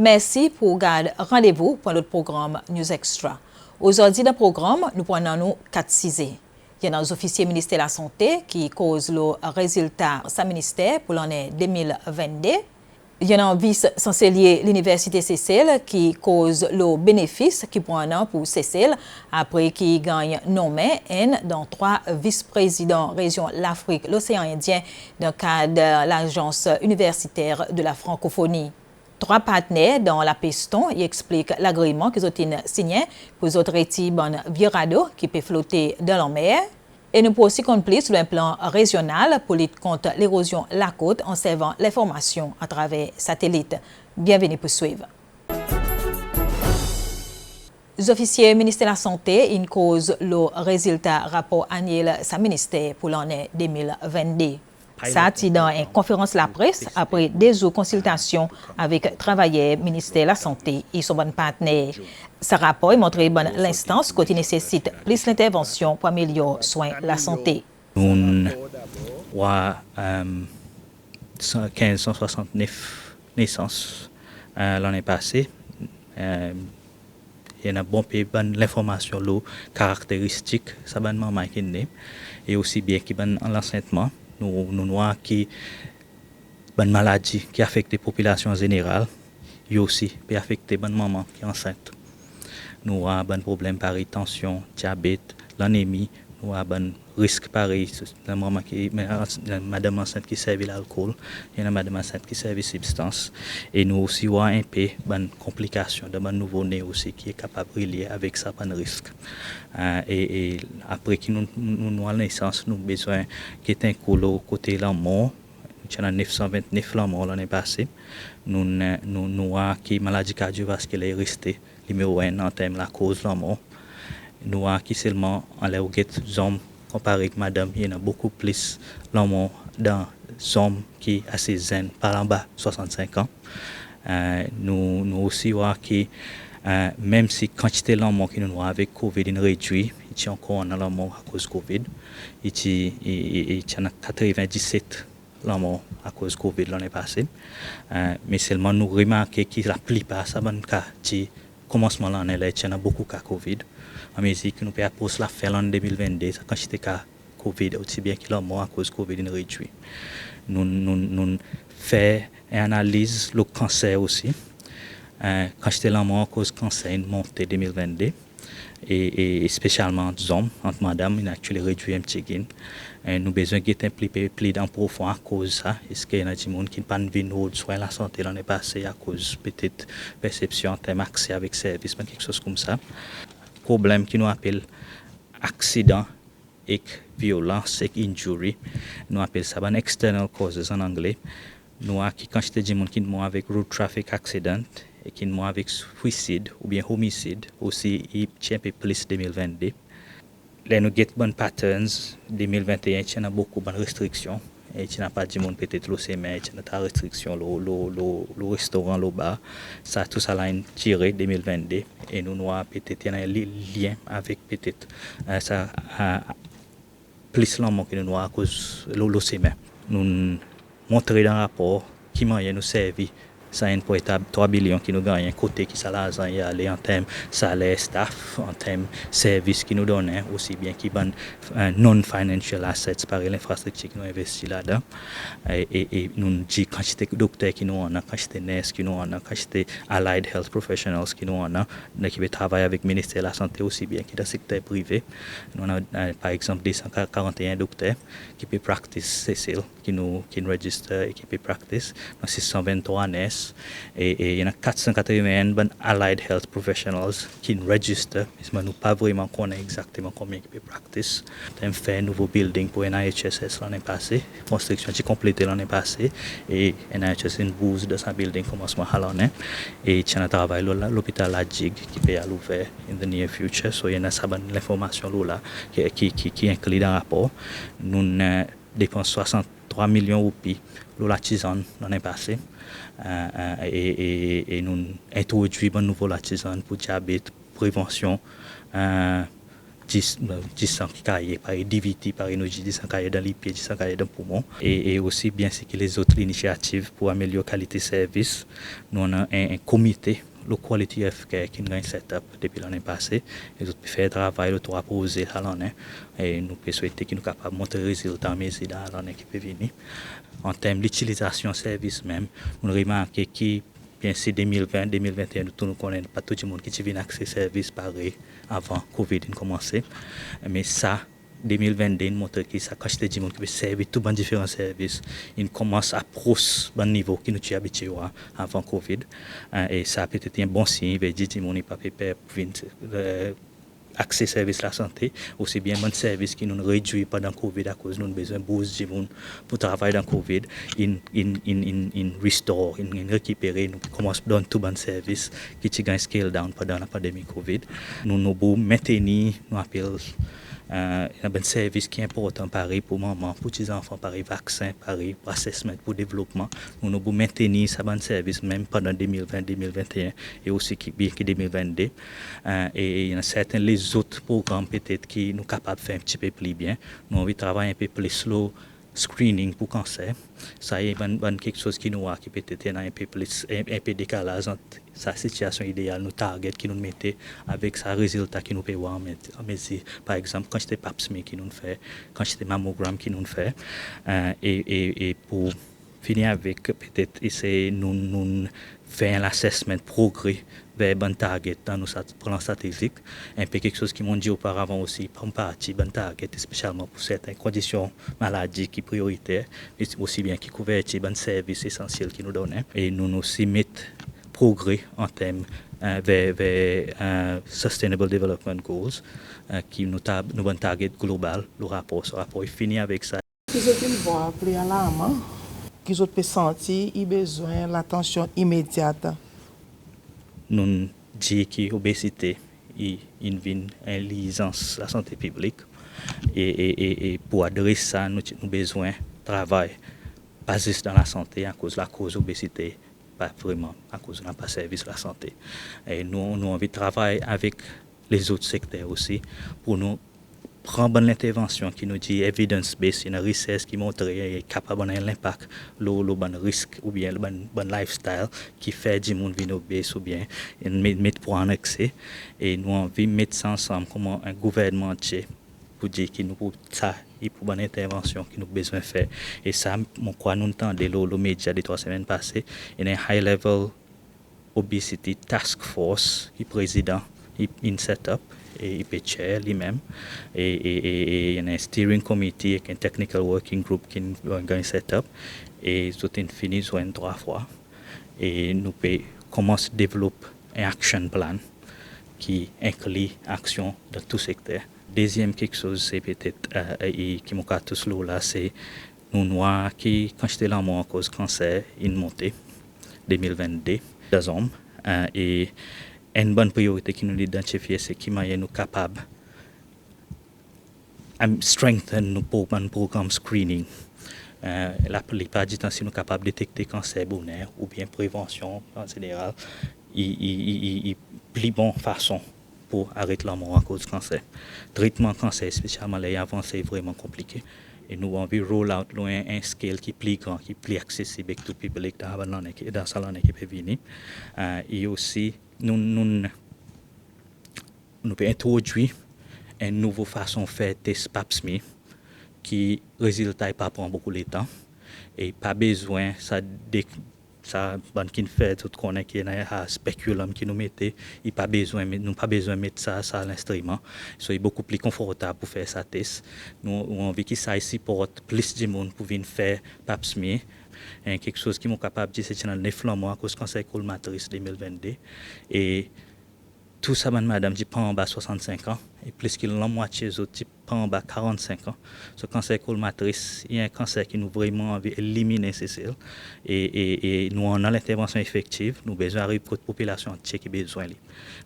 Merci pour garder rendez-vous pour notre programme News Extra. Aujourd'hui, dans le programme, nous prenons 4 sujets. Il y a nos officiers ministère de la Santé qui causent le résultat de sa ministère pour l'année 2022. Il y a un vice-chancelier l'Université Cécile qui cause le bénéfice qui prend pour Cécile après qu'il gagne nommé dans 3 vice-présidents région l'Afrique, l'océan Indien dans le cadre de l'Agence universitaire de la francophonie. 3 partenaires dans la piston y expliquent l'agrément qu'ils ont signé pour les autres bon virado qui peut flotter dans la mer. Et nous pouvons aussi compter sur un plan régional pour lutter contre l'érosion de la côte en servant l'information à travers satellite. Bienvenue pour suivre. Les officiers ministère de la Santé ils causent le résultat rapport annuel sa ministère pour l'année 2022. Ça a dans une conférence de la presse après des consultations avec travailleurs ministère de la Santé et son bon partenaire. Ce rapport montre l'instance qui nécessite plus d'intervention pour améliorer les soins de la santé. Nous avons 1569 naissances l'année passée. Il y a un bon peu l'information, les caractéristiques, ça va maman qui est né, et aussi bien qui est l'enseignement. Nous avons qui bonne maladie qui affecte la population générale, et aussi peut affecter bonne maman qui est enceinte. Nous avons un problème par tension, diabète, l'anémie, nous avons un risque pareil, la maman qui madame enceinte qui servait l'alcool, et la madame enceinte qui servait substance, et nous aussi avons un peu de complications de mon nouveau-né aussi qui est capable de lier avec ça pas de risque. Et après que nous avons naissance, nous avons besoin qu'il y ait un côté de la mort. Il y a 929 morts l'année passée. Nous avons qui maladie cardiovasculaire restée numéro 1 en termes de la cause de la mort. Nous avons qui seulement en les hommes comparé avec madame, il y en a beaucoup plus de morts dans les hommes qui sont assez zen par en bas 65 ans. Nous aussi avons qui même si la quantité de morts que nous avons avec Covid est réduite, il y a encore un mort à cause de Covid. Il y a 97 morts à cause de Covid l'année passée. Mais seulement nous remarquons que la plupart ça va cas du commencement de l'année, il y a beaucoup de cas Covid. En musique, nous pouvons pour la faire en 2022, la quantité de cas Covid, aussi bien que la mort à cause de Covid est réduite. Nous faisons une analyse le cancer aussi. Quand j'étais là, à cause de cancer, il monté 2022 et spécialement des hommes, entre madame, il a actuellement réduit un petit gain. Nous avons besoin d'être impliqués plus en profond à cause de ça. Est-ce qu'il y a des gens qui n'ont pas vu nos soins de la santé l'année passée à cause de peut-être perception en termes d'accès avec service, quelque chose comme ça. Problème qui nous appelle accident et violence et injury, nous appelons ça un external causes en anglais. Nous avons quand je te dis qui nous avec road traffic accident et qui nous avec suicide ou bien homicide aussi il tient un peu plus 2022. Là nous avons bonnes patterns 2021 il y a beaucoup de restrictions et il n'y a pas de monde peut-être le semaine il y a des restrictions le restaurant le bar ça tout ça là tiré 2022 et nous avons peut-être un lien avec peut-être ça plus l'homme que nous avons à cause le semaine nous montrer dans le rapport qui moyen nous servir ça a 3 billions qui nous gagnent côté qui ça l'argent y aller en termes salaire staff en termes services qui nous donnent aussi bien qui ban non financial assets par l'infrastructure qui nous investit là-dedans et nous dit quantité de docteurs qui nous ont quantité de nurses qui nous ont quantité allied health professionals qui nous ont qui travaillent avec le ministère de la santé aussi bien qui dans le secteur privé nous avons par exemple 241 docteurs qui peuvent practice Cécile qui nous registrent et qui peuvent practice 623 nurses et il y en a 481 allied health professionals qui registrent, mais nous pas vraiment connaître exactement combien qui peuvent practice. On a fait un nouveau building pour NIHSS l'année passée, construction qui complétée l'année passée et NIHSS une bouse de sa building commencement à l'année et il y a un travail l'hôpital La Jig qui peut aller ouvert in the near future, so il y a l'information là qui inclut dans le rapport. Nous dépensons 63 millions de roupies la tisane l'année passée. Et nous introduisons un nouveau tisane pour diabète, prévention, 10 cahiers, par DVT, par énergie, 10 cahiers dans les pieds, 10 cahiers dans le poumon. Et aussi, bien sûr, que les autres initiatives pour améliorer la qualité de service. Nous avons un comité, le Quality of Care, qui nous a setup depuis l'année passée. Et nous faisons un travail, nous avons posé à l'année. Et nous souhaitons que nous soyons capables de montrer les résultats dans l'année qui peut venir. En termes d'utilisation service même, nous remarquons que bien c'est 2020, 2021, nous ne connaissons pas tout le monde qui vient accès service pareil avant Covid a commencé. Mais ça, 2022, nous montre que ça, quand je dis monde qui peut servir tous les différents services, il commence à proche bon niveau qui nous est habitué avant Covid. Et ça peut être un bon signe, il veut dire que les gens ne pas préparé pour venir accès service la santé, aussi bien bon service qui nous réduit pendant Covid à cause nous avons besoin de booster pour travailler dans Covid, in restore, in récupérer, nous commençons à donner tout bon service qui a scale down pendant la pandémie Covid. Nous avons maintenir, nous appelons un service qui est important pareil pour maman, pour les enfants, pareil vaccin, pareil pour assessment, pour développement. Nous avons maintenir ce bon service même pendant 2020, 2021 et aussi bien que 2022. Et il y a certains les autres programmes peut-être qui nous capables de faire un petit peu plus bien. Nous avons travaillé un peu plus slow screening pour cancer. Ça y est quelque chose qui nous a qui peut-être un peu plus un peu décalage entre sa situation idéale, nos targets qui nous mettait avec sa résultat qui nous peut voir par exemple quand j'étais pap smear qui nous fait, quand j'étais mammogramme qui nous fait et pour finir avec peut-être essayer nous faire l'assessment progrès vers bon target dans nos plans stratégiques, un peu quelque chose qui m'ont dit auparavant aussi, pour partie bon target, spécialement pour certaines conditions maladies qui prioritaires, mais aussi bien qui couverture bon service essentiel qui nous donnent. Et nous aussi mettre progrès en termes vers Sustainable Development Goals, qui nous bon target global, le rapport est fini avec ça. Qu'ils ont voir préalablement, qu'ils ont senti qu'ils ont besoin de l'attention immédiate. Nous disons que l'obésité est une nuisance à la santé publique et pour adresser ça, nous avons besoin de travail basé dans la santé à cause de la cause de l'obésité, pas vraiment à cause de la service de la santé. Et nous avons envie de travailler avec les autres secteurs aussi pour nous prendre l'intervention qui nous dit evidence-based, une recherche qui montre qu'il est capable de l'impact, le bon risque ou bien le bon lifestyle qui fait du monde venir obèse ou bien mettre pour en accès. Et nous avons envie de mettre ça ensemble comme un gouvernement pour dire qu'il nous faut ça, il faut une intervention qu'il nous a besoin de faire. Et ça, mon quoi nous entendons le média des 3 semaines passées, il y a un high-level obesity task force qui est président, in setup. Et il peut chair lui-même et il y a un steering committee avec un technical working group qui est un setup et tout est fini 3 fois et nous pouvons commencer à développer un action plan qui inclut action dans tout secteur. Deuxième quelque chose c'est peut-être qui m'a tous là c'est nous noirs qui quand j'étais là moi à cause cancer une montée 2022 des hommes et une bonne priorité qui nous identifie, c'est qui nous capable de strengthen nos programmes screening. La plupart du temps, si nous sommes capables de détecter cancer bonheur ou bien prévention en général, il y a plus bonne façon pour arrêter la mort à cause du cancer. Traitement cancer, spécialement les avancées, c'est vraiment compliqué. Et nous avons envie de roll out loin un scale qui est plus grand, qui est plus accessible avec tout le public dans sa l'année qui peut venir. Et aussi, nous pouvons introduire une nouvelle façon de faire test pap smear qui résultat pas prend beaucoup de temps et pas besoin ça qui fait tout connaît qui est un spéculum qui nous mettait il pas besoin nous pas besoin de mettre ça à l'instrument c'est beaucoup plus confortable pour faire ça test nous on envie que ça supporte plus de monde pour venir faire pap smear quelque chose qui m'ont capable de dire c'est dans 9 mois à cause cancer col matrice 2022 et tout ça madame qui prend en bas 65 ans et plus que la moitié des autres qui prend en bas 45 ans ce cancer col matrice il y a un cancer qui nous vraiment envie éliminer ces cellules et nous on a l'intervention effective nous besoin de la population entière qui besoin nous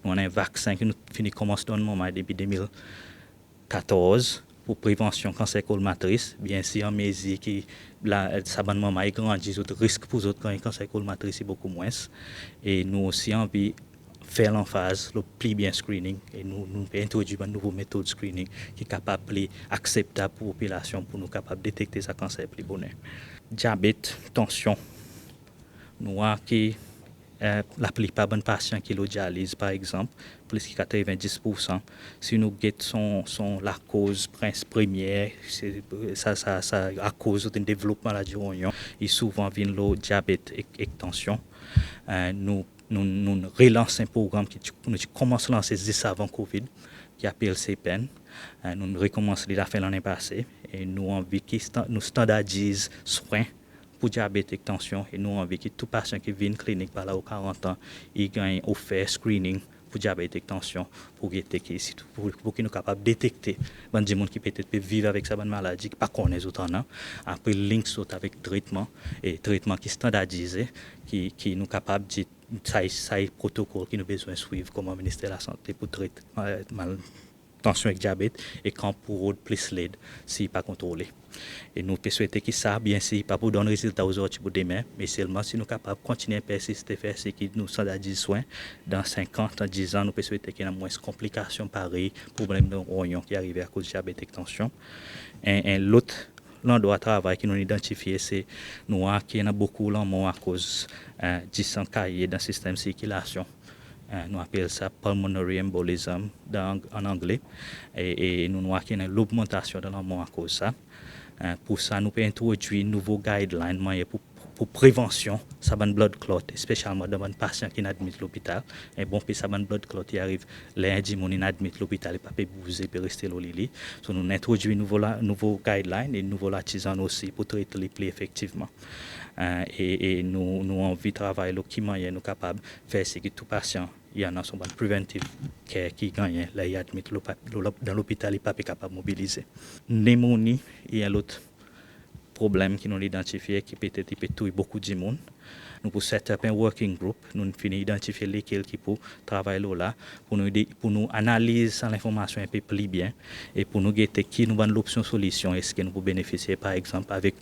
on a un vaccin qui nous finit commence dans le moment depuis 2014 pour prévention cancer col matrice bien sûr en mesure qui ça bonne maman grandit autres risques pour autres quand cancer col matrice est beaucoup moins et nous aussi envie faire l'emphase, le plus bien screening, et nous introduisons une nouvelle méthode de screening qui est capable de acceptable pour la population pour nous capable de détecter ce cancer plus bonheur. Diabète, tension, nous avons la plupart des patients qui ont dialyse, par exemple, plus que 90%, si nous guettons la cause première, ça à cause du développement de la diabète, et souvent vient le diabète et tension. Nous relançons un programme qui nous commence à lancer juste avant Covid, qui appelle CPN. Nous recommençons à faire l'année passée et nous avons envie que nous standardisons soins pour diabète et tension et nous avons envie que tout patient qui vient clinique par là aux 40 ans, il gagne offert screening pour diabète et tension pour qu'ils soient capables de détecter des gens qui peut-être vivre avec cette maladie qui ne connaissent pas autant. Après, link avec traitement et traitement qui est standardisé, qui nous capable de ça protocole qui nous besoin suivre comme le ministère de la Santé pour traiter tension avec diabète et quand pour plus l'aide si pas contrôlé. Et nous peut souhaiter que ça, bien sûr, pas pour donner résultat aux autres pour demain, mais seulement si nous sommes capables de continuer à persister, faire ce qui nous standardise soins, dans 50 ans, 10 ans, nous peut souhaiter qu'il y ait moins de complications pareilles, problèmes de rognon qui arrivent à cause de diabète et tension. Et l'autre l'endroit de travail qui nous identifie, c'est nous qui en a beaucoup l'amont à cause de cahiers dans le système de circulation. Nous appelons ça pulmonary embolism en anglais et nous avons l'augmentation de l'amont à cause de ça. Pour ça, nous pouvons introduire de nouveaux guidelines pour prévention ça ban blood clot, spécialement dans les patients qui sont admis à l'hôpital. Et bon, puis ça ban blood clot qui arrive lundi, on est admis à l'hôpital et pas peut bouger et rester au lit. Donc nous introduisons nouveaux guidelines et nouveaux artisans aussi pour traiter les plaies effectivement. Et nous avons envie de travailler qui moyen nous capable de faire ce que tout patient il y en a son préventif qui gagne là il admis dans l'hôpital et pas capable de mobiliser. Pneumonie, il y a l'autre problème qui nous identifié qui peut-être toucher beaucoup de monde. Nous pour set up un working group, nous finissons identifier lesquels qui pour travailler là pour nous analyser l'information un peu plus bien et pour nous guetter qui nous donne l'option solution est-ce que nous pouvons bénéficier par exemple avec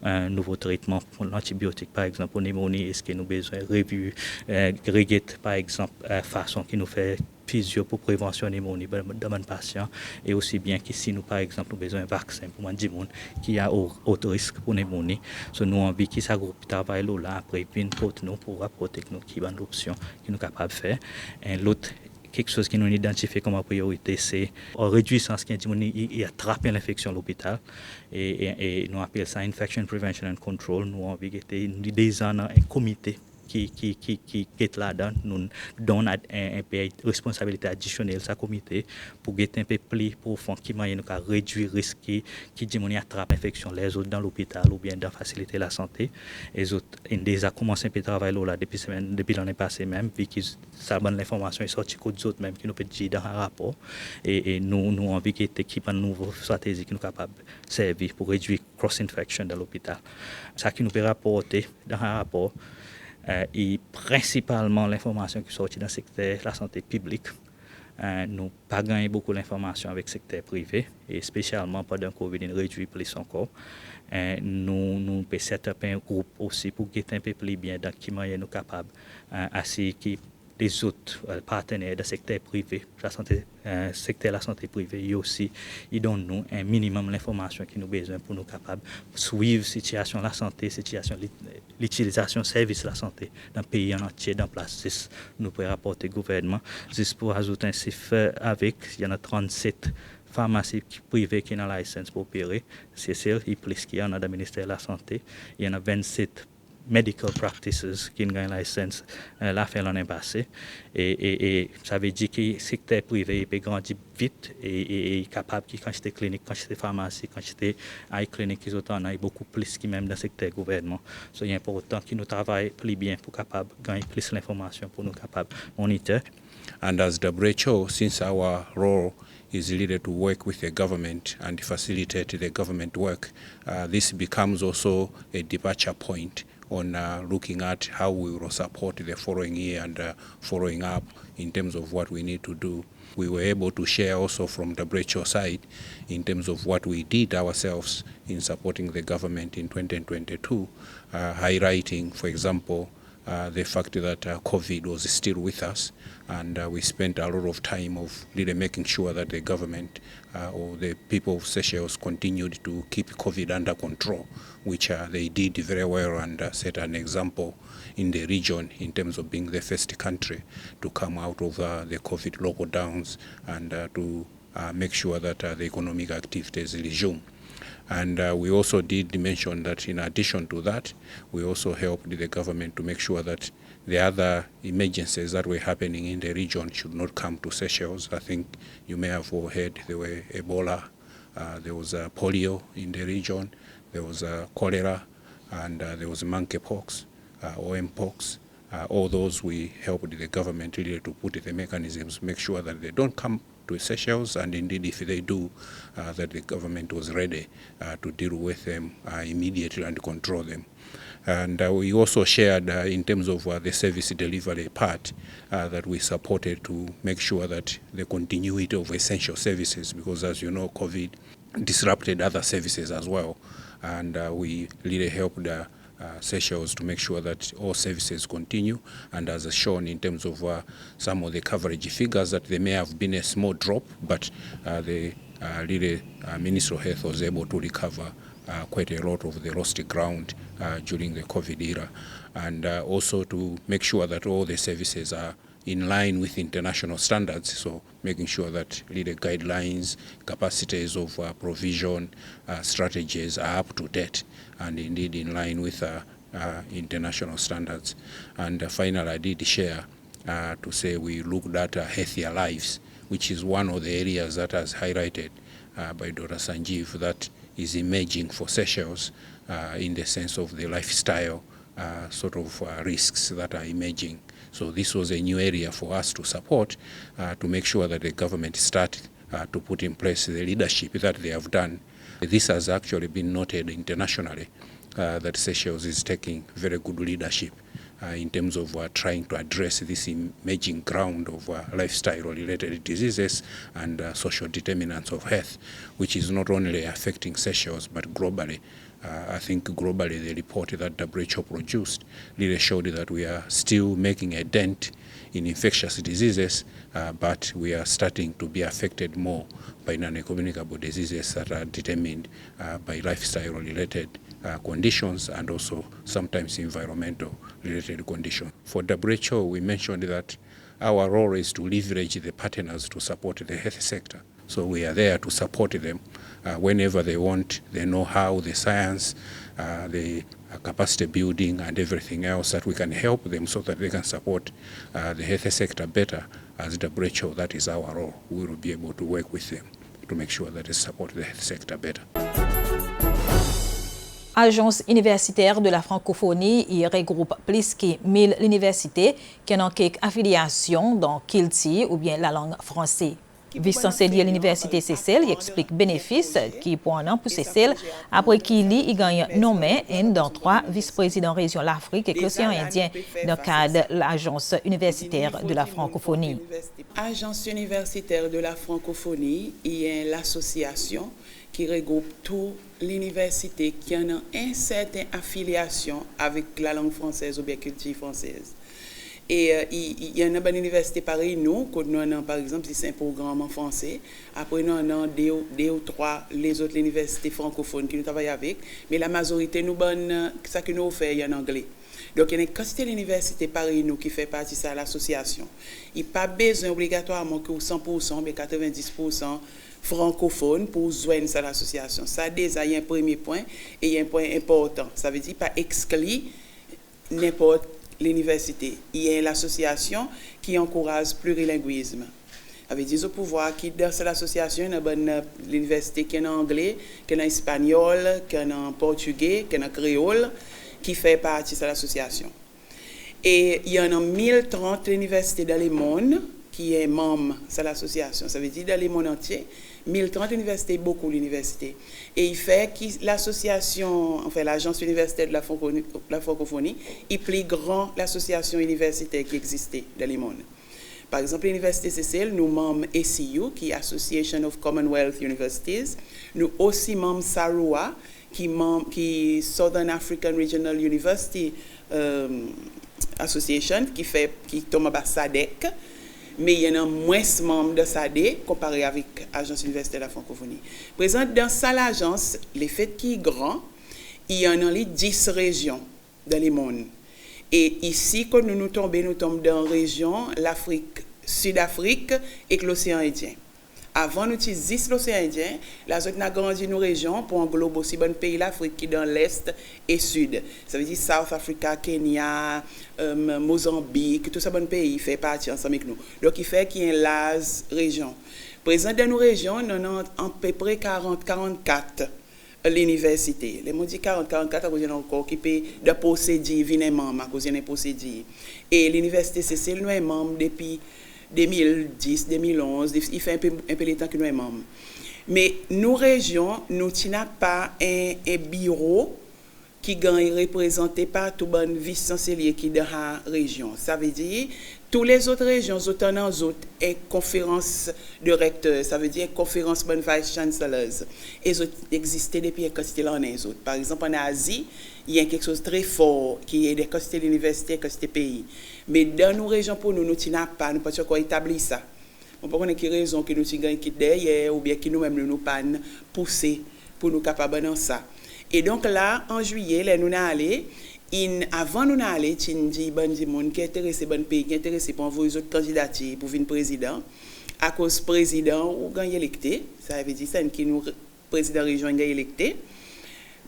un nouveau traitement pour l'antibiotique par exemple pour pneumonie est-ce que nous besoin revue reguette par exemple façon qui nous fait physio pour prévention pneumonie dans les patients et aussi bien que si nous par exemple nous besoin un vaccin pour des gens qui a haut risque pour pneumonie so nous envie que ça groupe travail là après puis pour nous pour rapporter nous qui bonne option qui nous capable faire et l'autre quelque chose qui nous identifie comme priorité, c'est réduire ce qui attrape l'infection à l'hôpital. Et nous appelons ça Infection Prevention and Control. Nous avons des ans un comité qui est là-dedans, nous donne une responsabilité additionnelle à ce comité pour être un peu plus profond, qui moyen de réduire le risque qui dit attrape l'infection les autres dans l'hôpital ou bien dans faciliter la santé. Les autres ont déjà commencé un peu de travail là depuis l'année passée même, vu que ça bonne l'information est sortie aux autres même qui nous peut dire dans un rapport. Et nous avons envie qu'il y ait une nouvelle stratégie qui nous capable de servir pour réduire cross-infection dans l'hôpital. Ça qui nous peut rapporter dans un rapport et principalement l'information qui sort dans le secteur de la santé publique. Nous pas gagné beaucoup d'informations avec le secteur privé et spécialement pendant le Covid, nous réduit plus encore. Nous pouvons set up un groupe aussi pour guetter un peu plus bien dans qui moyen nous capables qui les autres partenaires du secteur privé, secteur de la santé privée, aussi, ils donnent nous un minimum d'informations qui nous besoin pour nous capables de suivre la situation de la santé, l'utilisation de services de la santé dans le pays en entier, dans place. Nous pouvons rapporter au gouvernement. Juste pour ajouter un chiffre avec, il y en a 37 pharmacies privées qui ont la licence pour opérer. C'est sûr, il y a plus qu'il y en a dans le ministère de la Santé. Il y en a 27 medical practices qui ont une licence la fin l'année passée et ça veut dire que le secteur privé peut grandir vite et est capable de quantité clinique, quantité pharmacie, quantité high clinique qui sont en beaucoup plus que même dans le secteur gouvernement. So, il est important que nous travaillions plus bien pour capable gagner plus l'information pour nous capables monitor. And as WHO, since our role is really to work with the government and facilitate the government work, this becomes also a departure point on looking at how we will support the following year and following up in terms of what we need to do. We were able to share also from the WHO side in terms of what we did ourselves in supporting the government in 2022, highlighting, for example, the fact that COVID was still with us, and we spent a lot of time of really making sure that the government or the people of Seychelles continued to keep COVID under control, which they did very well and set an example in the region in terms of being the first country to come out of the COVID lockdowns and to make sure that the economic activities resume. And we also did mention that in addition to that, we also helped the government to make sure that the other emergencies that were happening in the region should not come to Seychelles. I think you may have all heard there were Ebola, there was polio in the region, there was cholera, and there was monkeypox, or mpox. All those we helped the government really to put the mechanisms, make sure that they don't come to Seychelles, and indeed if they do, that the government was ready to deal with them immediately and control them. And we also shared in terms of the service delivery part that we supported to make sure that the continuity of essential services, because as you know, COVID disrupted other services as well. And we really helped Seychelles to make sure that all services continue, and as shown in terms of some of the coverage figures, that there may have been a small drop, but the Minister of Health was able to recover quite a lot of the lost ground during the COVID era, and also to make sure that all the services are in line with international standards, so making sure that the guidelines, capacities of provision, strategies are up to date and indeed in line with international standards. And finally, I did share to say we looked at healthier lives, which is one of the areas that is highlighted by Dr. Sanjeev that is emerging for Seychelles in the sense of the lifestyle risks that are emerging. So this was a new area for us to support to make sure that the government started to put in place the leadership that they have done. This has actually been noted internationally that Seychelles is taking very good leadership in terms of trying to address this emerging ground of lifestyle-related diseases and social determinants of health, which is not only affecting Seychelles but globally. I think globally the report that WHO produced really showed that we are still making a dent in infectious diseases, but we are starting to be affected more by non-communicable diseases that are determined by lifestyle-related conditions and also sometimes environmental-related conditions. For WHO, we mentioned that our role is to leverage the partners to support the health sector. So we are there to support them whenever they want the know-how, the science, the capacity building and everything else that we can help them so that they can support the health sector better. As WHO, that is our role. We will be able to work with them to make sure that they support the health sector better. Agence universitaire de la francophonie y regroupe plus que 1000 universités qui ont quelques affiliations dans Kilti ou bien la langue française. Vice-chancelier de l'Université Seychelles explique bénéfices qui pour un an pour Seychelles après qu'il y gagne nommé un dans 3 vice-présidents région l'Afrique et l'océan Indien dans le cadre de l'Agence universitaire de la francophonie. Agence universitaire de la francophonie est l'association qui regroupe toutes les universités qui ont une certaine affiliation avec la langue française ou bien culture française. Et il y a une université pareil, nous avons par exemple, c'est un programme en français. Après, nous avons deux ou trois les autres universités francophones qui nous travaillent avec. Mais la majorité, nous avons ça que nous faisons en anglais. Donc, il y a une quantité d'universités pareil, nous qui fait partie de l'association. Il n'y a pas besoin obligatoirement que 100%, mais 90% francophone pour joindre à l'association. Ça, déjà, il y a un premier point et il y a un point important. Ça veut dire pas exclure n'importe l'université. Il y a l'association qui encourage le plurilinguisme. Avec des pouvoirs qui dans cette association, il y a l'université qui est en anglais, qui est en espagnol, qui est en portugais, qui est en créole, qui fait partie de l'association. Et il y en a 1030 universités dans le monde qui est membre de l'association. Ça veut dire dans le monde entier, 1030 universités, beaucoup d'universités. Et il fait que l'association, enfin l'agence universitaire de la francophonie, est plus grande l'association universitaire qui existait dans le monde. Par exemple, l'Université Seychelles, nous membres ACU, qui est Association of Commonwealth Universities. Nous aussi membres SARUA, qui est Southern African Regional University Association qui tombe à SADC, mais il y en a moins membres de SADC comparé avec l'Agence universitaire de la francophonie. Présent dans ça l'agence, les faits qui est grand, il y en a 10 régions dans le monde. Et ici, quand nous tombons dans la région, l'Afrique, Sud-Afrique et l'océan Indien. Avant, nous utilisions l'océan Indien, la zone a grandi nos régions pour englober aussi bon pays l'Afrique qui est dans l'Est et Sud. Ça veut dire South Africa, Kenya, Mozambique, tout ça bon pays fait partie ensemble avec nous. Donc, il fait qu'il y ait une large région. Présent dans nos régions, nous avons à peu près 44 l'université. Les mots dit 44 à cause de encore qui peut de posséder, venir membre à cause de posséder. Et l'université Cécile, nous sommes membres depuis 2010, 2011, il fait un peu de temps que nous sommes membres. Mais nos régions, nous n'avons pas un bureau qui est représenté par tout le vice-chancelier qui est dans la région. Ça veut dire toutes les autres régions, autant dans les autres, et conférence de recteurs, ça veut dire conférence de vice-chancellors. Et ils existent depuis quand c'était là en les autres. Par exemple, en Asie, il y a quelque chose de très fort qui est des côtés de l'université, côté pays. Mais dans nos régions, pour nous, nous n'avons pas, nous ne pouvons pas établir ça. On peut connaître quelle raison que nous avons qui derrière ou bien qui nous-mêmes nous pas pousser pour nous capables dans ça. Et donc là, en juillet, là, nous sommes allés. Avant nous aller, nous dit bon du monde qui est intéressé bon pays qui est intéressé pour envoyer les autres candidatures pour venir président à cause président ou gagner électé, ça veut dire c'est qui nous président région gagner électé,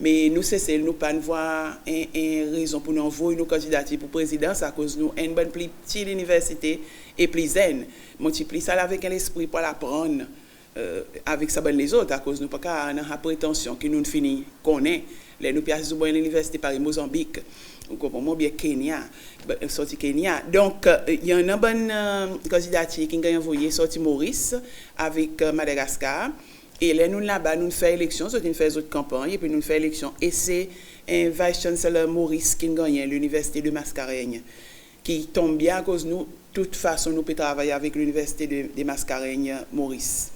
mais nous c'est nous pas voir une raison pour nous envoyer nos candidatures pour président, c'est à cause nous une bonne plus petite université et plus zen multiplier ça avec un esprit pour l'apprendre avec ça les autres à cause nous pas qu'à la prétention que nous finit connaît les nous pièces à l'université Paris Mozambique ou comment bien Kenya sorti Kenya donc il y a une bonne candidature qui a envoyé sorti Maurice avec Madagascar et là nous là-bas nous fait élection soit une fait autre campagne et puis nous fait élection et c'est un vice chancellor Maurice qui gagne l'université de Mascarenhas qui tombe bien à cause nous de toute façon nous peut travailler avec l'université de Mascarenhas Maurice.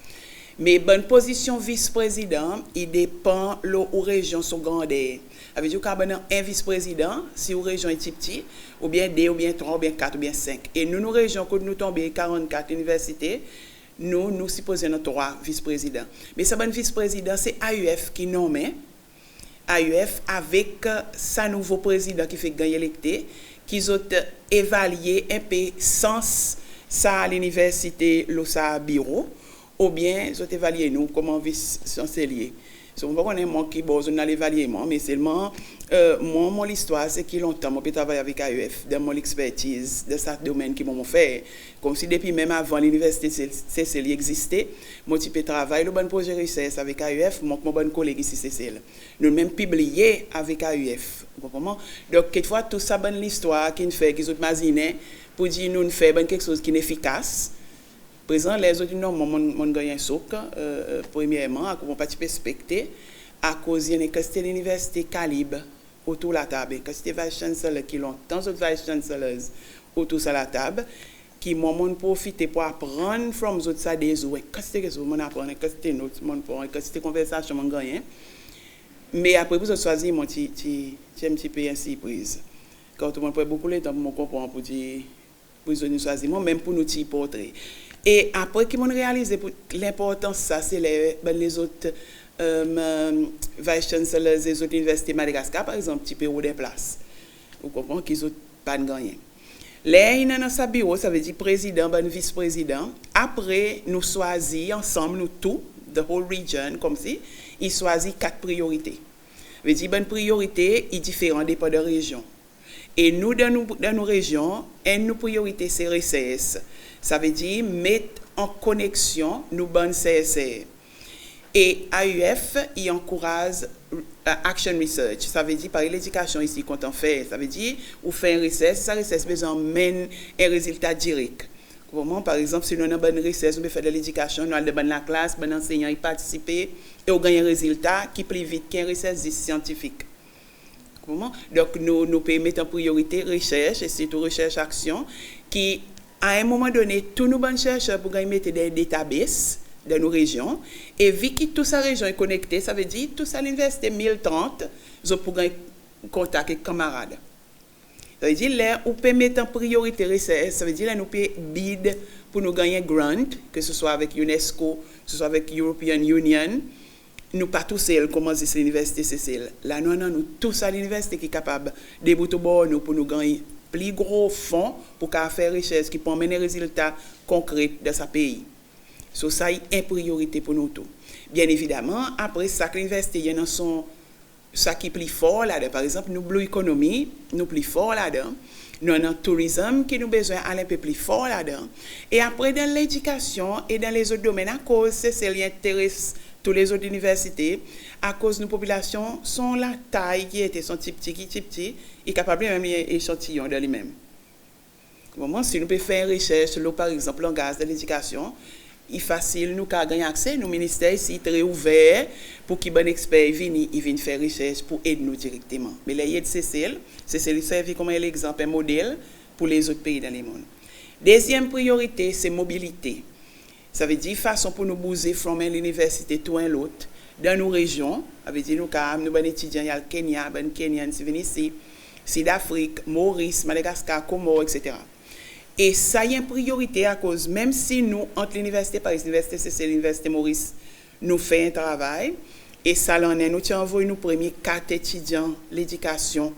Mais bonne position vice-président, il dépend de où région sont grandeur. Avec du carbone un vice-président, si où région est petit, ou bien 2, ou bien 3, ou bien 4, ou bien 5. Et nous, nos régions, quand nous tombons 44 universités, nous supposons 3 vice-présidents. Mais ce bon vice-président, c'est AUF qui nomme. AUF avec sa nouveau président qui fait gagner l'électé, qui ont évalué un peu sens ça à l'université, l'OSA bureau. Ou bien, ils ont évalué nous comme vice-chancelier. On ne va pas dire qui on a évalué, mais seulement, mon histoire, c'est que longtemps, je travaille avec AEF, dans mon expertise, dans ce domaine qui m'ont fait. Comme si depuis même avant l'université CCL existait, mon type de travail, le bon projet recherche avec AEF, mon bon collègue ici CCL. Nous même publié avec AEF. Donc, quelquefois, tout ça, bonne l'histoire qui nous fait, qu'ils ont imaginé, pour dire nous faisons quelque chose qui est efficace. Présent, les autres non, mon gagne un soc, premièrement, à ne pas respecter, à cause de l'université calibre autour de la table, que c'était vice-chancellor qui l'ont, tant d'autres vice-chancellors autour de la table, qui m'ont profité pour apprendre from autres ça des autres, que c'était que mon apprendre, que c'était notre, mon point, que c'était conversation, mon gagne. Mais après, vous choisir, mon petit un petit peu une surprise. Quand tout le monde prend beaucoup de temps pour me comprendre, pour dire, pour nous choisir, même pour nous tirer portrait. Et après qu'ils m'ont réalisé l'importance ça c'est les autres vice-chancellors des autres universités Madagascar par exemple type au des places. Vous comprenez qu'ils ont pas de gagné. Là il dans sa bureau ça veut dire président ben vice-président après nous choisir ensemble nous tous the whole region comme si ils choisissent 4 priorités. Veut dire bonne priorité est différent dépend de région. Et nous dans nos régions une priorité c'est RCS. Ça veut dire mettre en connexion nos bonnes CSR. Et AUF, il encourage action research. Ça veut dire par l'éducation ici qu'on en fait. Ça veut dire ou fait une recherche, ça recherche besoin mène un résultat direct. Comment par exemple si nous avons une bonne recherche, on peut faire de l'éducation, nous allons dans la classe, bon enseignant y participer et on gagne un résultat qui plus vite qu'un recherche scientifique. Comment? Donc nous pouvons mettre en priorité recherche et surtout recherche action qui à un moment donné, tous nos bons chercheurs pour mettre des databases dans nos régions. Et vu que toute sa région est connectée, ça veut dire que toute l'université 1030, ils pourront contact avec camarades. Ça veut dire là, on peut mettre en priorité recherche, ça veut dire là, nous peut bid pour nous gagner grant, que ce soit avec UNESCO, que ce soit avec European Union. Nous pas tous seuls commencer à l'université Cécile. Là, nous tous à l'université qui est capable de bouts nous pour nous gagner plus gros fonds pour faire recherche qui peut mener des résultats concrets dans ce pays. So, ça est une priorité pour nous tous. Bien évidemment, après ça, l'université, il y en a son ça qui est plus fort là-dedans. Par exemple, nous, Blue Economy, nous plus fort là-dedans. Nous avons le tourisme qui nous besoin d'aller un peu plus fort là-dedans. Et après, dans l'éducation et dans les autres domaines, à cause de ce qui intéresse toutes les autres universités, à cause de nos populations, sont la taille qui était son petit, et capable même échantillon de lui-même. Comment, si nous pouvons faire une recherche, par exemple, en gaz de l'éducation, il est facile, nous avons gagné accès, nos ministères ici très ouverts pour qu'ils bon experts viennent faire recherche pour aider nous directement. Mais là, il y a de Cécile servi comme un exemple, un modèle pour les autres pays dans le monde. Deuxième priorité, c'est mobilité. Ça veut dire façon pour nous bouger from l'université tout un l'autre dans nos régions. Ça veut dire nous avons des étudiants, il y a le Kenya, des Kenyans qui viennent ici, Sud-Afrique, Maurice, Madagascar, Comores, etc. Et ça y a une priorité à cause, même si nous, entre l'université Paris, l'université Cécile, l'université Maurice, nous faisons un travail, et ça l'en est, nous avons envoyé nos premiers 4 étudiants l'éducation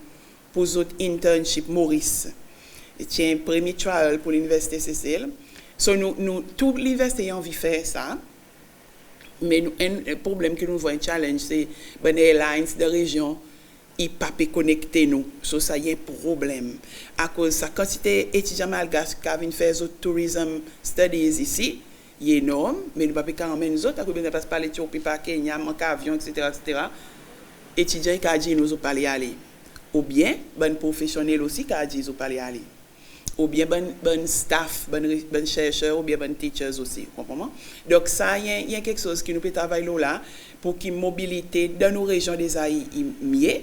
pour les autres internships Maurice. Et c'est un premier trial pour l'université Cécile. So nous toute l'université a envie de faire ça, mais un problème que nous voyons, un challenge, c'est que les airlines de région, ils ne peuvent pas connecter nous. So, ça y est un problème. À cause de la quantité d'étudiants malgaches qui viennent faire des tourism studies ici, il est énorme, mais nous ne pouvons pas emmener nous autres, nous ne pouvons pas l'Éthiopie, pas Kenya, manque avion, etc. Étudiants qui ont dit nous ne pouvons pas aller. Ou bien, les professionnels aussi qui ont dit nous ne pouvons pas aller. Ou bien bon staff, bon chercheurs, ou bien bon teachers aussi. Comprenez? Donc ça, il y a quelque chose qui nous peut travailler là pour qu'il y ait une mobilité dans nos régions des Haïts mieux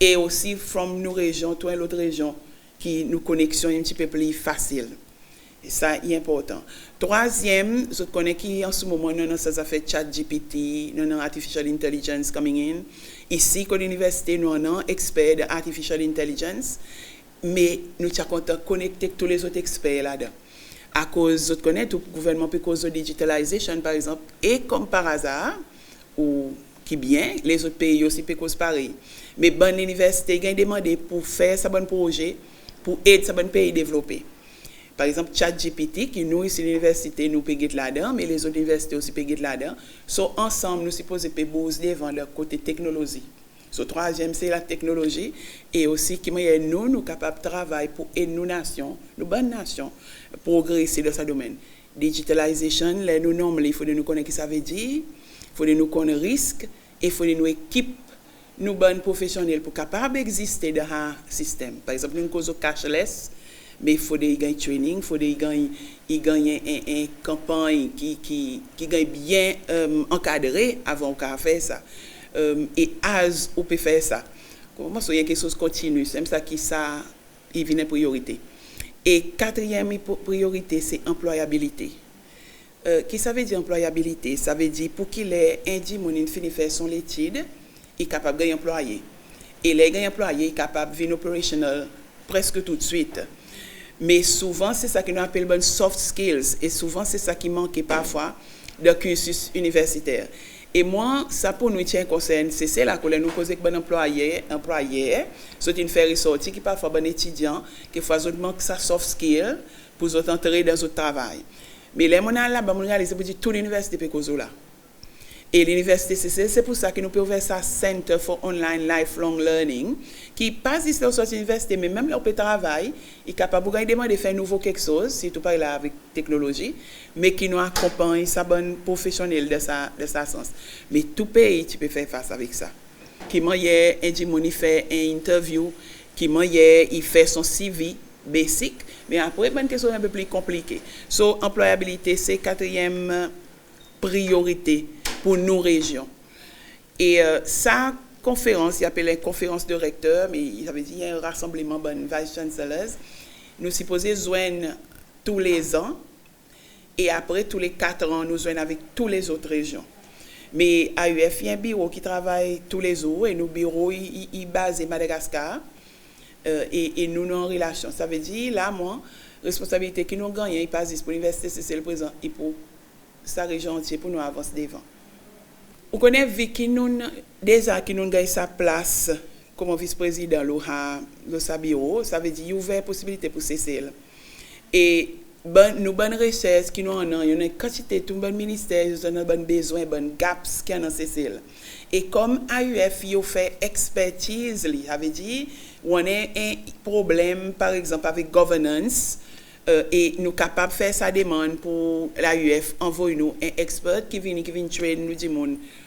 et aussi from nos régions, toutes les autres régions, qui nous connexion un petit peu plus facile. Et ça, c'est important. Troisième, je connais qui en ce moment, nous avons ça fait ChatGPT, nous avons Artificial Intelligence coming in. Ici, à l'université, nous avons experts de Artificial Intelligence. Mais nous sommes connectés avec tous les autres experts là-dedans. À cause, vous connaissez, tout le gouvernement peut cause de digitalisation, par exemple, et comme par hasard, ou qui bien, les autres pays aussi peuvent cause pareil. Mais bonne université ont demandé pour faire ce bon projet, pour aider ce bon pays à développer. Par exemple, ChatGPT, qui nous, ici, l'université, nous payons là-dedans, mais les autres universités aussi payent là-dedans. So, ensemble, nous supposons booster devant le côté technologie. So, troisième, c'est la technologie et aussi qui nous sommes capables de travailler pour aider nos nations, nos bonnes nations, progresser dans ce domaine. Digitalisation, nous nommons, il faut nous connaître ce que ça veut dire, il faut nous connaître le risque et il faut nous équiper, nos bonnes professionnels pour capables d'exister dans un système. Par exemple, nous avons cashless, mais il faut des training, il faut des une campagne qui gagne bien encadrée avant de faire ça. Et as on peut faire ça. Comment ça, il y a quelque chose de continu, c'est ça qui ça, il vient en priorité. Et quatrième priorité, c'est employabilité. Qui ça veut dire employabilité? Ça veut dire pour qu'il ait un fini faire son étude, il est capable de gagner employé. Et les gagnants employés, il est capable de venir opérationnel presque tout de suite. Mais souvent, c'est ça que nous appelons soft skills. Et souvent, c'est ça qui manque parfois de cursus universitaire. Et moi, ça pour nous tient concerne, c'est là que nous posons que bon employé, c'est une faire ressortir qui parfois bon étudiant, qui fait manque sa soft skill pour entrer dans le travail. Mais les gens là, on réalise pour dire toute l'université peut causer là. Et l'université c'est pour ça que nous pouvons ouvrir ça Center for Online Lifelong Learning, qui passe ici dans l'université, mais même là on peut travailler, il est capable de demander de faire nouveau quelque chose, si tout parle là avec technologie, mais qui nous accompagne, ça bonne professionnel de sa sens. Mais tout pays, tu peux faire face avec ça. Qui m'a hier, il fait une interview, qui m'a hier, il fait son CV basic, mais après, une question un peu plus compliquée. So, employabilité, c'est quatrième priorité pour nos régions. Et sa conférence, il appelle une conférence de recteurs, mais il avait dit il y a un rassemblement de vice-chancellors. Nous supposons joindre tous les ans, et après, tous les 4 ans, nous joignons avec toutes les autres régions. Mais AUF, il y a un bureau qui travaille tous les jours, et nos bureaux, ils basent à Madagascar. et nous en relation. Ça veut dire, là, moi, responsabilité qui nous gagne, il passe pour l'université, c'est le présent, et pour sa région entière, pour nous avancer devant. Vous connaissez qui nous, déjà qui nous gagne sa place comme vice-président de sa bureau, ça veut dire qu'il y a ouvert possibilité pour CCL. Et nous bonnes recherches qui nous en ont, il y a une quantité de bon ministère, il y a un bon besoin, bon gaps qui en ont CCL. Et comme AUF il fait expertise, ça veut dire on a un problème par exemple avec governance et nous capables de faire sa demande pour l'AUF, envoie nous un expert qui vient train nous dit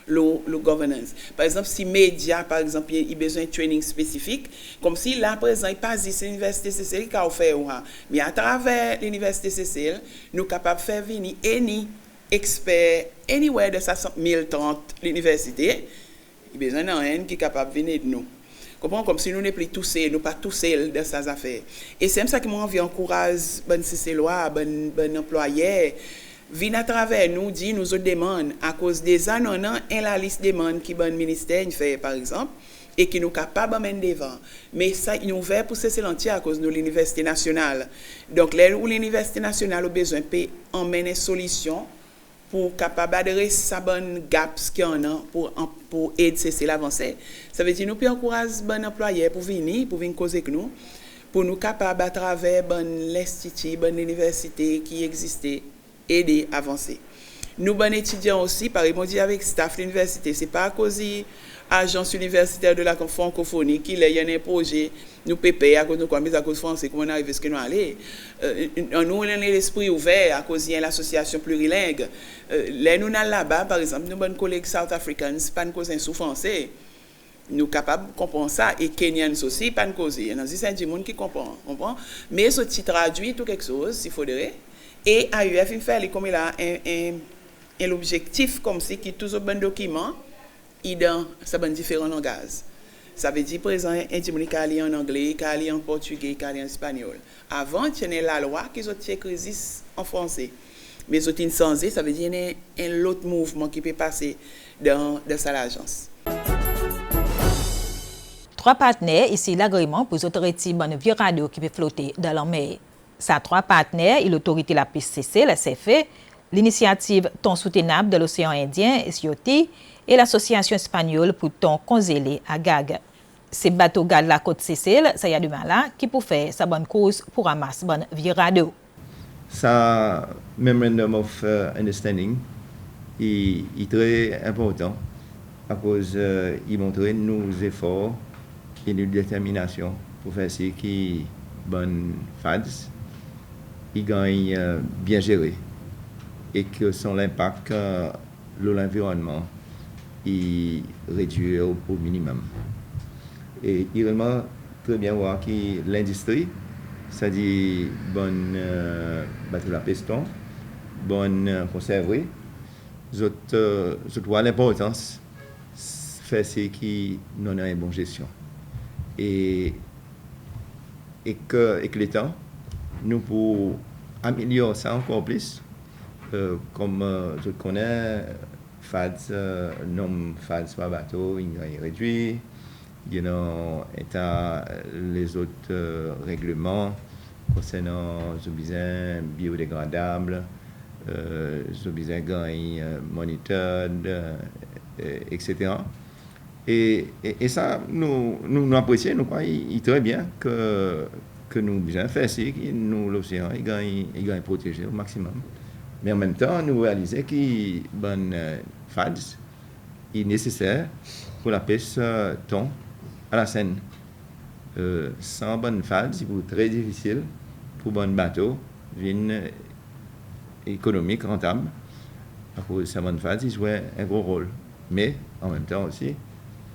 le governance. Par exemple, si média, par exemple, il a besoin de training spécifique, comme si là, par exemple, il passe ici l'université CCL qui a fait, mais à travers l'université CCL, nous sommes capables de faire venir any expert, anywhere de 1030 l'université, il y a besoin d'un qui est capable de venir de nous. Comme si nous ne plus tous seuls, nous pas tous seuls de ces affaires. Et c'est ça qui m'a envie d'encourager les CCLois, les employés, viennent à travers nous, dit nous autres demandes, à cause des années, on a la liste de demandes qui le ministère fait, par exemple, et qui nous capables de mener devant. Mais ça, il est ouvert pour CCL entier à cause de l'Université nationale. Donc, là où l'Université nationale a besoin d'emmener des solutions pour capable d'adresser sa bonne gaps qu'il y en a pour aider CCL à avancer. Ça veut dire que nous pouvons encourager les employés pour venir causer avec nous, pour nous capables à travers l'institut, l'université qui existait, aider à avancer. Nous, bon étudiants aussi, par exemple, avec staff de l'université, ce n'est pas à cause de l'agence universitaire de la francophonie qu'il y a un projet, nous payons à cause de quoi, mais à cause français, comment on arrive à ce que nous allons. Nous, on a l'esprit ouvert à cause de l'association plurilingue. Là, nous, là-bas, par exemple, nos bonnes collègues South Africans, pas de cause sous français. Nous sommes capables de comprendre ça. Et Kenyans aussi, pas de cause. Il y a des gens qui comprennent. Mais ce qui traduit tout quelque chose, s'il faudrait. Et AUF, il fait comme il a un objectif comme si qui tous les bons documents dans différents langages. Ça veut dire, par exemple, un diplôme qui est en anglais, qui est en portugais, qui est en espagnol. Avant, il y avait la loi qui est écrite en français. Mais c'est sans ça veut dire qu'il y a un autre mouvement qui peut passer dans l'agence. 3 partenaires, ici l'agrément pour les autorités de vieux radio qui peut flotter dans la mer. Ces 3 partenaires, l'autorité la PCC, la CFE, l'initiative Ton soutenable de l'océan Indien, SIOT, et l'association espagnole pour ton congelé à Gag. Ces bateaux gardent la côte Cécile, ça y a du mal là, qui peut faire sa bonne cause pour ramasser bonne vieux radio. Ça, memorandum of understanding, est très important à cause il montre nos efforts et nos déterminations pour faire ce qui bonne FADS, il gagne bien géré et que son impact sur l'environnement est réduit au minimum. Et il est vraiment très bien voir que l'industrie, c'est-à-dire bonne bateau à piston, bonne conserverie, je vois l'importance de faire ce qui nous a une bonne gestion. Et que les nous pour améliorer ça encore plus, comme je connais, FADS, nom FADS par bateau, il est réduit, il y a les autres règlements concernant les biodégradables, les gains monitored, etc. Et ça, nous apprécions, nous croyons, il est très bien que nous bien fait, c'est que nous, l'océan, il gagne protégé au maximum. Mais en même temps, nous réalisons que bonne FADS est nécessaire pour la pêche thon à la Seine. Sans bonne FADS, il est très difficile pour bon bateau venir économique, rentable. À cause de sa bonne FADS, il joue un gros rôle. Mais en même temps aussi,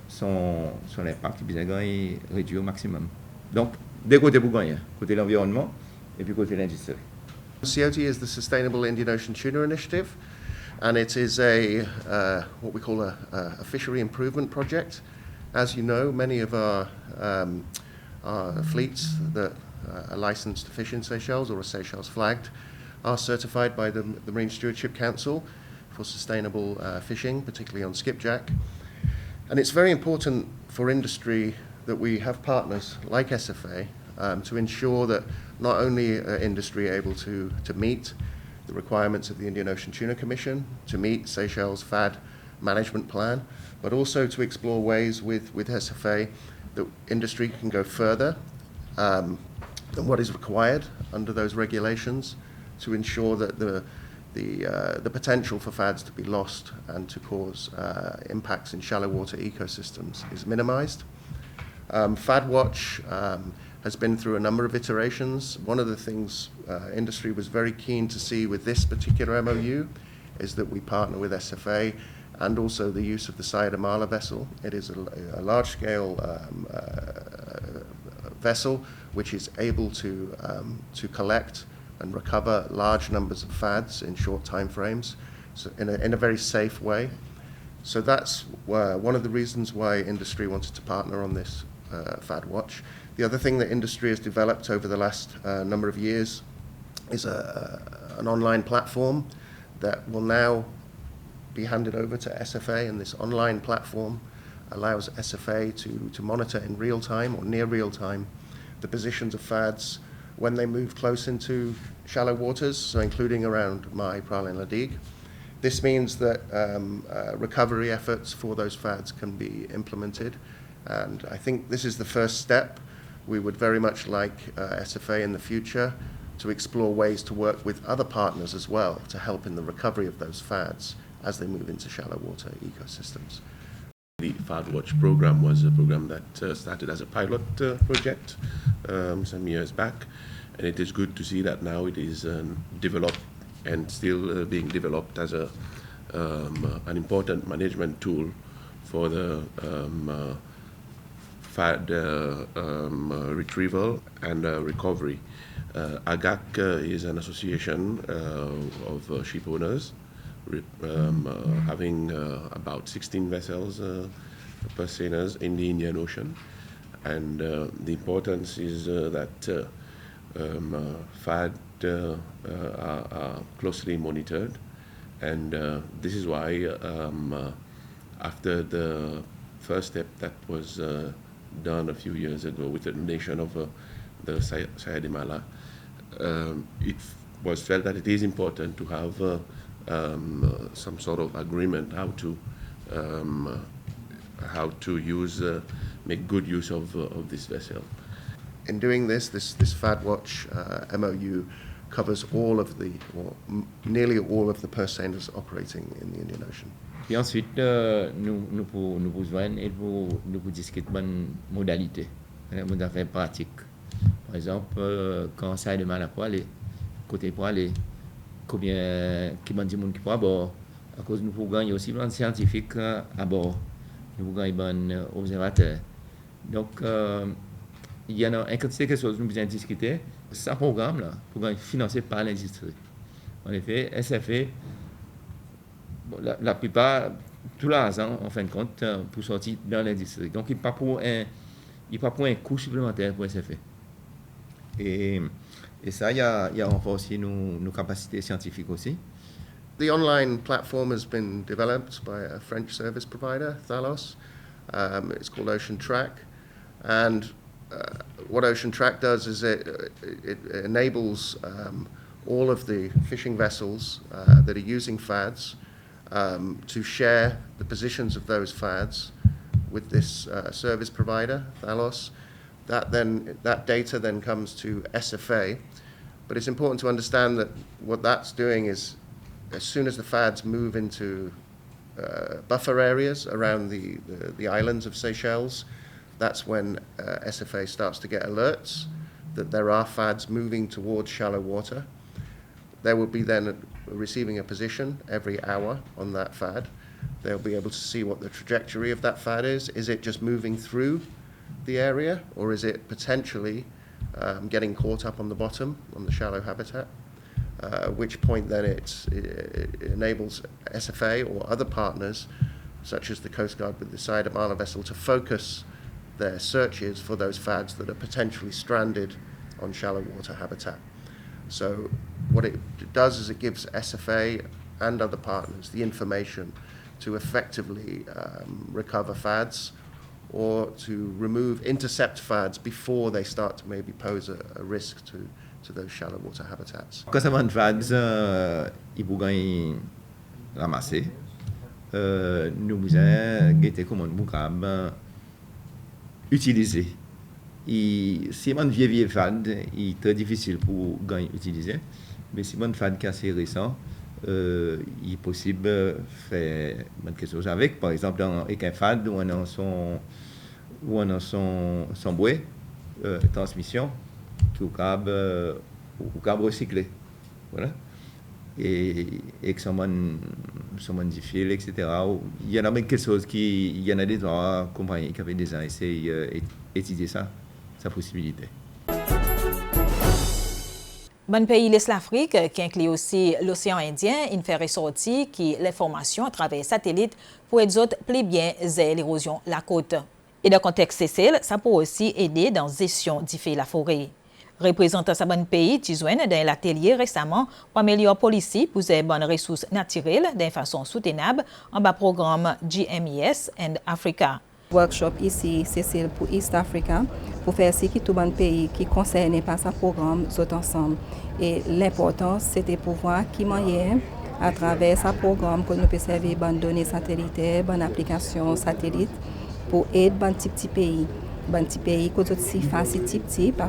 son impact est réduit au maximum. Donc, deux côtés pour gagner, côté l'environnement et puis côté l'industrie. COT is the Sustainable Indian Ocean Tuna Initiative, and it is what we call a fishery improvement project. As you know, many of our fleets that are licensed to fish in Seychelles or are Seychelles flagged are certified by the Marine Stewardship Council for sustainable fishing, particularly on skipjack. And it's very important for industry that we have partners like SFA to ensure that not only are industry able to meet the requirements of the Indian Ocean Tuna Commission, to meet Seychelles FAD management plan, but also to explore ways with SFA that industry can go further than what is required under those regulations to ensure that the potential for FADs to be lost and to cause impacts in shallow water ecosystems is minimized. FADWatch has been through a number of iterations. One of the things industry was very keen to see with this particular MOU is that we partner with SFA and also the use of the Sayadamala vessel. It is a large-scale vessel which is able to collect and recover large numbers of FADs in short time frames, so in a very safe way. So that's one of the reasons why industry wanted to partner on this FADWatch. The other thing that industry has developed over the last number of years is an online platform that will now be handed over to SFA, and this online platform allows SFA to monitor in real time or near real time the positions of FADs when they move close into shallow waters, so including around Mahi, Pral and Ladig. This means that recovery efforts for those FADs can be implemented, and I think this is the first step. We would very much like SFA in the future to explore ways to work with other partners as well to help in the recovery of those FADs as they move into shallow water ecosystems. The FADWatch program was a program that started as a pilot project some years back, and it is good to see that now it is developed and still being developed as an important management tool for the FAD retrieval and recovery. AGAC is an association of ship owners having about 16 vessels per sailors in the Indian Ocean, and the importance is that FAD are closely monitored, and this is why after the first step that was done a few years ago with the donation of the Sayadamala, it was felt that it is important to have some sort of agreement how to use make good use of this vessel. In doing this FADWatch MOU covers all of the, or nearly all of the purse seiners operating in the Indian Ocean. Puis ensuite, nous pour joindre et nous pour discuter de bonnes modalités, des affaires pratiques. Par exemple, quand ça a de mal à pour aller, côté pour aller, combien qui m'a dit monde qui pour à bord, à cause nous pour gagner aussi un scientifique à bord, nous pour gagner un observateur. Donc, il y a un quantité de choses que nous besoin discuter. Ce programme là, pour financé par l'industrie. En effet, SFA, la plupart, tout l'argent, en fin de compte, pour sortir dans l'industrie. Donc, il n'y a pas pour un coût supplémentaire pour SFA. Et ça, il y a renforcé nos capacités scientifiques aussi. The online platform has been developed by a French service provider, Thalos. It's called Ocean Track. And what Ocean Track does is it enables all of the fishing vessels that are using FADs to share the positions of those FADs with this service provider, Thalos. That data then comes to SFA, but it's important to understand that what that's doing is, as soon as the FADs move into buffer areas around the islands of Seychelles, that's when SFA starts to get alerts that there are FADs moving towards shallow water. They will be then receiving a position every hour on that FAD. They'll be able to see what the trajectory of that FAD is. Is it just moving through the area, or is it potentially getting caught up on the bottom, on the shallow habitat? At which point then it enables SFA or other partners, such as the Coast Guard with the Sayadamala vessel, to focus their searches for those FADs that are potentially stranded on shallow water habitat. So what it does is it gives SFA and other partners the information to effectively recover FADs or to intercept FADs before they start to maybe pose a risk to those shallow water habitats. Quand ça va de FADs, il faut gagner ramasser. Nous avons guetté comment nous pouvons utiliser. Et si on vieux FAD, il est très difficile pour gagner utiliser. Mais si on FAD qui est assez récent, il est possible de faire quelque chose avec. Par exemple, avec un FAD où on a son bois, transmission, qui est recyclé. Voilà. Et que ça modifie, etc. Il y en a même quelque chose il y en a des compagnies qui avaient déjà essayé d'étudier ça, sa possibilité. Bon pays l'Est l'Afrique, qui inclut aussi l'océan Indien, il fait ressortir qui l'information à travers satellite pour aider autres plus bien l'érosion de la côte. Et dans le contexte CCL, ça peut aussi aider dans la gestion de la forêt. Représentant sa bon pays, Tizouen, dans l'atelier récemment pour améliorer la policy pour les bonnes ressources naturelles d'une façon soutenable en bas programme GMES and Africa. Workshop ici, c'est pour East Africa, pour faire ce qui tout bon pays qui concerne par ce programme tout ensemble. Et l'important, c'était pour voir qui moyen à travers ce programme que nous pouvons servir bonnes données satellitaires, bonnes applications satellites pour aider bon petit pays. Bon petit pays qui sont si facile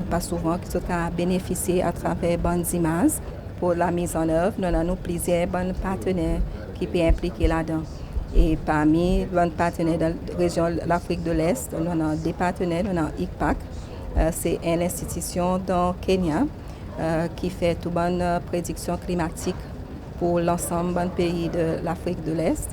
pas souvent qui sont bénéficier à travers bonnes images pour la mise en œuvre. Nous avons plusieurs bons partenaires qui peuvent impliquer là-dedans. Et parmi les bons partenaires de la région de l'Afrique de l'Est, nous avons des partenaires, nous avons ICPAC, c'est une institution dans Kenya qui fait toute bonne prédiction climatique pour l'ensemble des pays de l'Afrique de l'Est.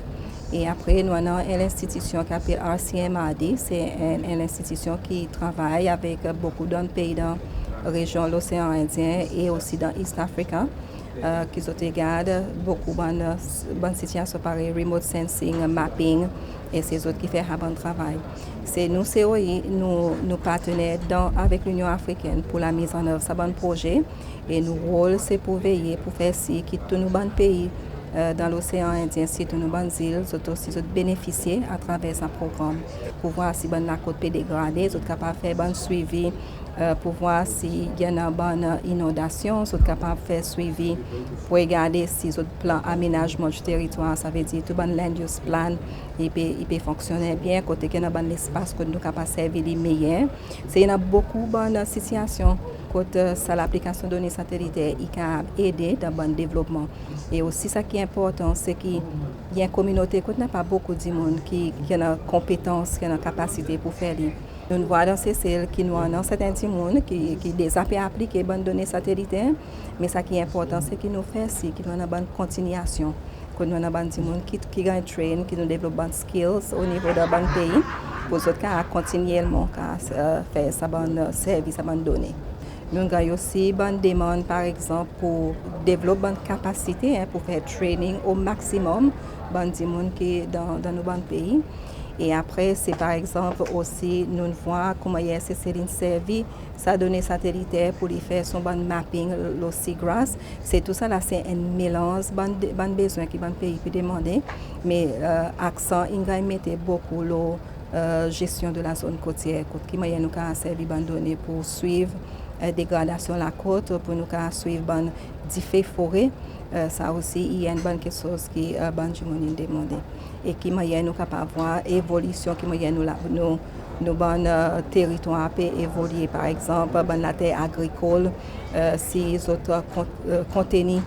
Et après, nous avons une institution qui s'appelle RCMAD, c'est une institution qui travaille avec beaucoup d'autres pays dans la région de l'océan Indien et aussi dans East Africa, qui regardent beaucoup de bonnes situations pareilles, remote sensing, mapping, et ces autres qui font un bon travail. C'est nous, COI, nous partenaires avec l'Union africaine pour la mise en œuvre de ce bon projet. Et notre rôle, c'est pour veiller, pour faire si tous nos bons pays dans l'océan Indien, si tous nos bonnes îles, aussi bénéficier à travers ce programme. Pour voir si la côte peut dégrader, sont capables de faire un bon suivi, pour voir s'il y a une bonne inondation, sont capables de faire suivi pour regarder si le plan aménagement du territoire, ça veut dire tout le land use plan, il peut fonctionner bien, côté qu'il y a un bon espace que nous sommes capables de servir les meilleurs. Il y a beaucoup de bonnes situations. Côté ça, l'application de données satellitaires, il a aidé dans le bon développement. Et aussi, ce qui est important, c'est qu'il y a une communauté qui n'a pas beaucoup de monde qui a une compétence, qui a une capacité pour faire. Nous voyons dans CCL qui nous avons certains monde qui déjà appliquer les bonnes données satellitaires, mais ce qui est important, c'est qu'il nous fait aussi, qu'il nous a une bonne continuation, que nous avons des gens qui gagnent train, qui nous développent des skills au niveau de bon pays, pour les autres continuellement faire ce bon service, ces bonnes données. Nous avons aussi une bonne demande, par exemple, pour développer une capacité pour faire training au maximum de gens qui dans nos bons pays. Et après, c'est par exemple aussi, nous voyons comment il y a CCL servi sa donnée satellitaire pour lui faire son bon mapping, le seagrass. C'est tout ça, là, c'est un mélange, bon besoin que le pays peut demander. Mais accent, il va mettre beaucoup la gestion de la zone côtière, qui m'a nous servi bonne donnée pour suivre dégradation de la côte, pour nous suivre bonne différentes forêts. Ça aussi, il y a une bonne chose qui est bonne du demandé. Et qui m'a nous capable voir évolution qui m'a nos bons territoires peut évoluer. Par exemple, la terre agricole, si les autres contenus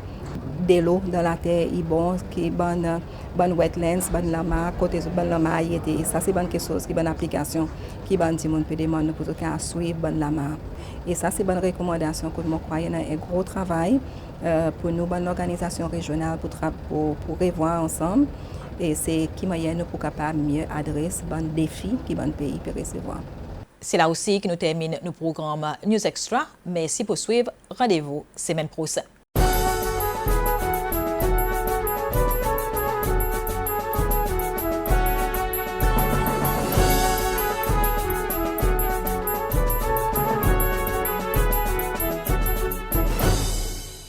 de l'eau dans la terre est bon, qui est bonne wetlands, bonne lama, côté bonne lama, et ça c'est bonne chose, qui bonne application, qui bonne du monde peut demander pour qu'on suivre bonne lama. Et ça c'est bonne recommandation que nous croyons un gros travail pour nous bonne organisation régionale pour revoir ensemble. Et c'est qui moyen nous pour capable mieux adresser bon défi qui bon pays peut recevoir. C'est là aussi que nous terminons nos programmes News Extra. Merci pour suivre. Rendez-vous semaine prochaine.